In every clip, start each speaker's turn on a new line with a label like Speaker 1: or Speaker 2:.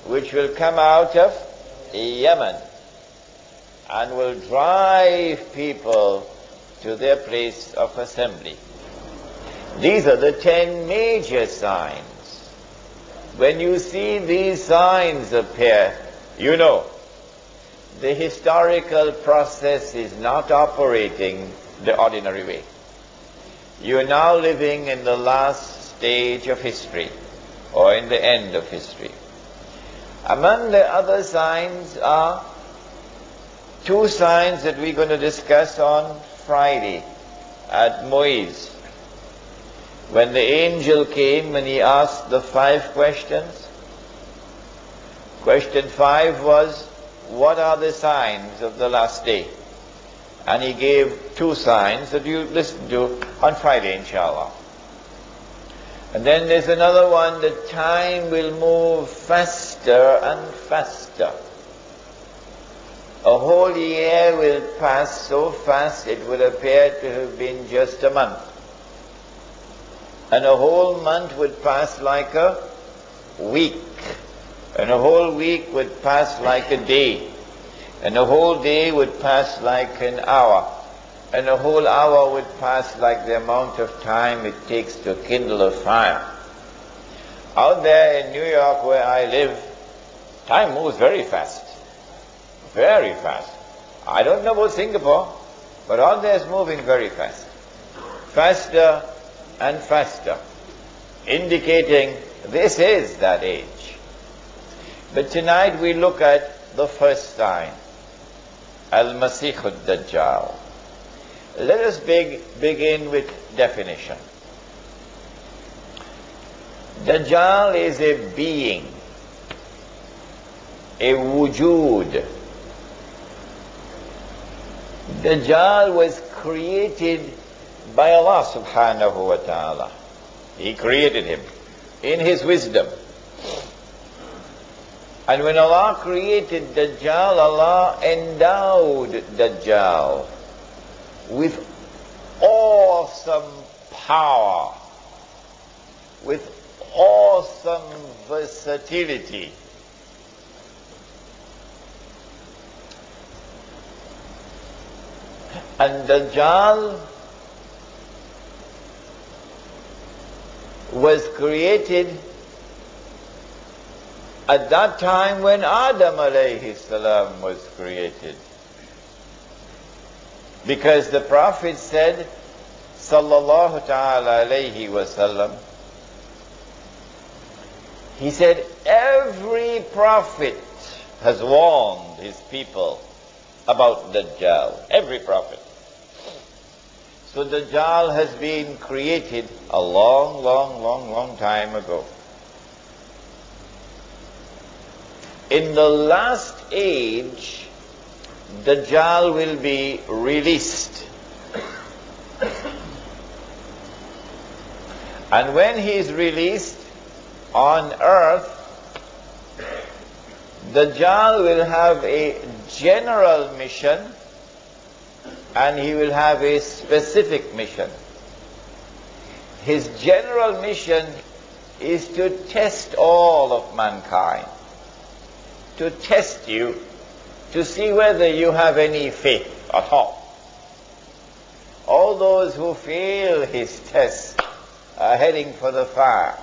Speaker 1: which will come out of Yemen and will drive people to their place of assembly. These are the 10 major signs. When you see these signs appear, you know the historical process is not operating the ordinary way. You are now living in the last stage of history, or in the end of history. Among the other signs are 2 signs that we're going to discuss on Friday at Moïse, when the angel came and he asked the 5 questions. Question 5 was, what are the signs of the last day? And he gave 2 signs that you listen to on Friday, inshallah. And then there's another one, that time will move faster and faster. A whole year will pass so fast it would appear to have been just a month. And a whole month would pass like a week. And a whole week would pass like a day. And a whole day would pass like an hour. And a whole hour would pass like the amount of time it takes to kindle a fire. Out there in New York where I live, time moves very fast. Very fast. I don't know about Singapore, but out there is moving very fast. Faster and faster. Indicating this is that age. But tonight we look at the first sign, Al-Masih Ad-Dajjal. Let us begin with definition. Dajjal is a being, a wujud. Dajjal was created by Allah subhanahu wa ta'ala. He created him in his wisdom. And when Allah created Dajjal, Allah endowed Dajjal with awesome power, with awesome versatility. And Dajjal was created at that time when Adam alayhi salam was created. Because the Prophet said, sallallahu ta'ala alayhi wasallam, he said, every prophet has warned his people about Dajjal. Every prophet. So Dajjal has been created a long time ago. In the last age, Dajjal will be released. And when he is released on earth, Dajjal will have a general mission and he will have a specific mission. His general mission is to test all of mankind, to test you, to see whether you have any faith at all. All those who fail his test are heading for the fire.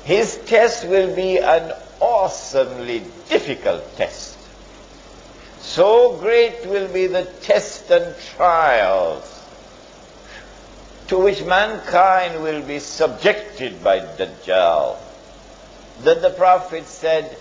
Speaker 1: His test will be an awesomely difficult test. So great will be the tests and trials to which mankind will be subjected by Dajjal, that the Prophet said,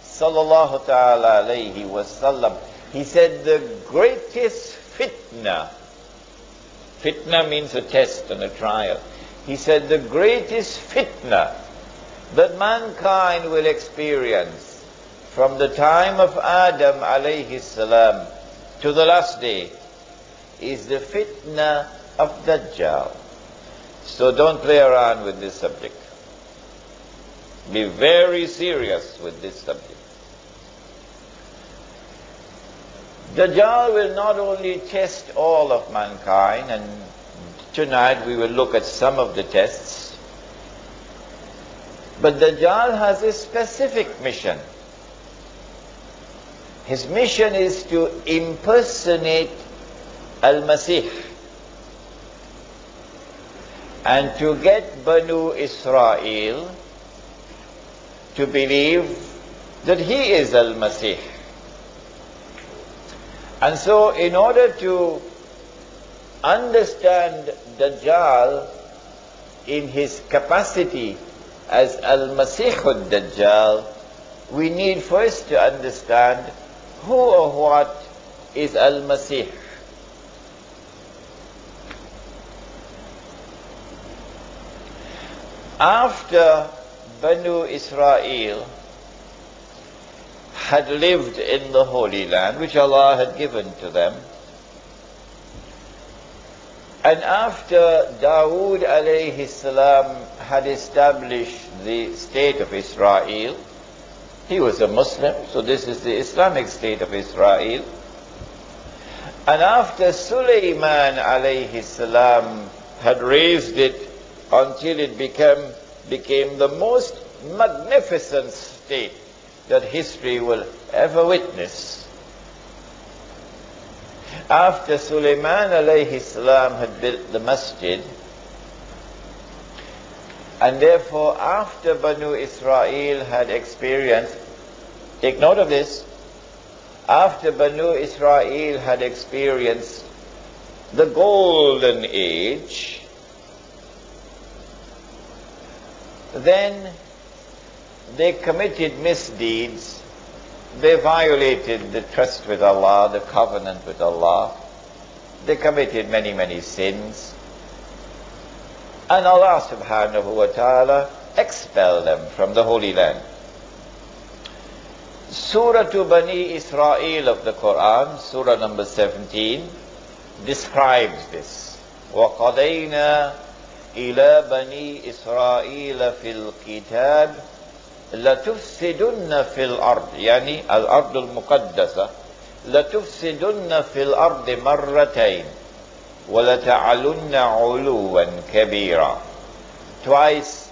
Speaker 1: sallallahu ta'ala alayhi wasallam, he said the greatest fitna means a test and a trial. He said the greatest fitna that mankind will experience from the time of Adam alayhi salam to the last day is the fitna of Dajjal. So don't play around with this subject. Be very serious with this subject. Dajjal will not only test all of mankind, and tonight we will look at some of the tests. But Dajjal has a specific mission. His mission is to impersonate Al-Masih and to get Banu Israel to believe that he is Al-Masih. And so in order to understand Dajjal in his capacity as Al-Masih Ad-Dajjal, we need first to understand who or what is Al-Masih. After Banu Israel had lived in the Holy Land, which Allah had given to them, and after Dawood alayhi salam had established the state of Israel, he was a Muslim, so this is the Islamic state of Israel. And after Sulaiman alayhi salam had raised it until it became the most magnificent state that history will ever witness. After Sulaiman alayhi salam had built the masjid, and therefore after Banu Israel had experienced, take note of this, after Banu Israel had experienced the golden age, then they committed misdeeds. They violated the trust with Allah, the covenant with Allah. They committed many, many sins. And Allah subhanahu wa ta'ala expelled them from the Holy Land. Surah to Bani Israel of the Quran, Surah number 17, describes this. وَقَضَيْنَا إِلَى بَنِي إِسْرَائِيلَ فِي الْكِتَابِ لَتُفْسِدُنَّ فِي الْأَرْضِ يعني الأرض المقدسة لَتُفْسِدُنَّ فِي الْأَرْضِ مَرَّتَيْنِ وَلَتَعَلُنَّ عُلُوًّا كَبِيرًا. Twice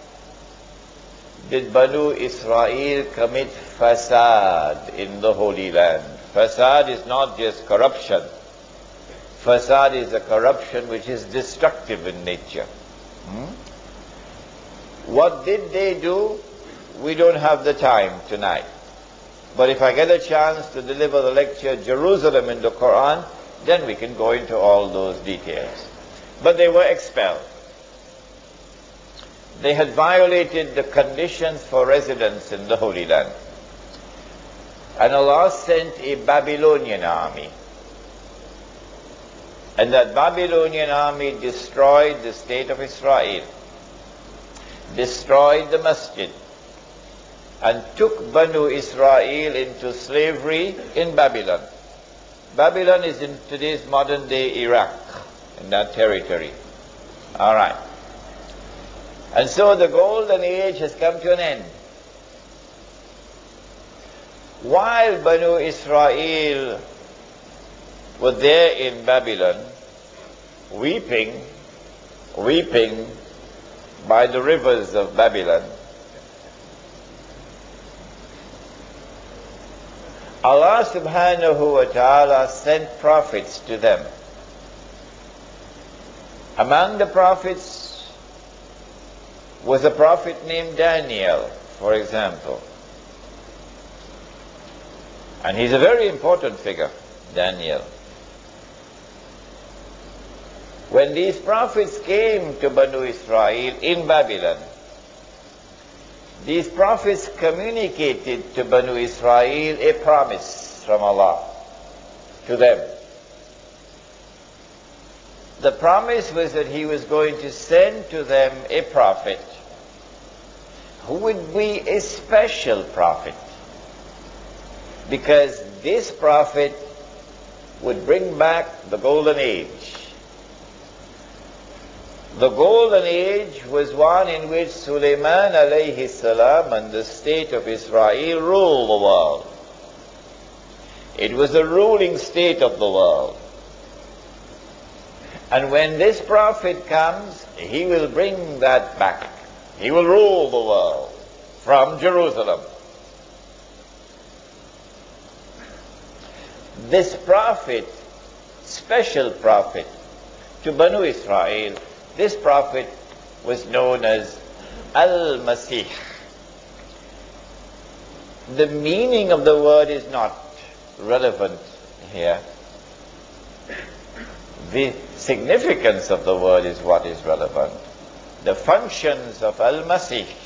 Speaker 1: did Banu Israel commit fasad in the Holy Land. Fasad is not just corruption. Fasad is a corruption which is destructive in nature. What did they do? We don't have the time tonight. But if I get a chance to deliver the lecture Jerusalem in the Quran, then we can go into all those details. But they were expelled. They had violated the conditions for residence in the Holy Land. And Allah sent a Babylonian army. And that Babylonian army destroyed the state of Israel, destroyed the masjid, and took Banu Israel into slavery in Babylon. Babylon is in today's modern day Iraq, in that territory. All right. And so the golden age has come to an end. While Banu Israel were there in Babylon, weeping by the rivers of Babylon, Allah subhanahu wa ta'ala sent prophets to them. Among the prophets was a prophet named Daniel, for example. And he's a very important figure, Daniel. When these prophets came to Banu Israel in Babylon, these prophets communicated to Banu Israel a promise from Allah to them. The promise was that He was going to send to them a prophet who would be a special prophet, because this prophet would bring back the golden age. The golden age was one in which Sulaiman alayhi salam and the state of Israel ruled the world. It was the ruling state of the world. And when this prophet comes, he will bring that back. He will rule the world. from Jerusalem. This prophet, special prophet to Banu Israel, this prophet was known as Al-Masih. The meaning of the word is not relevant here. The significance of the word is what is relevant. The functions of Al-Masih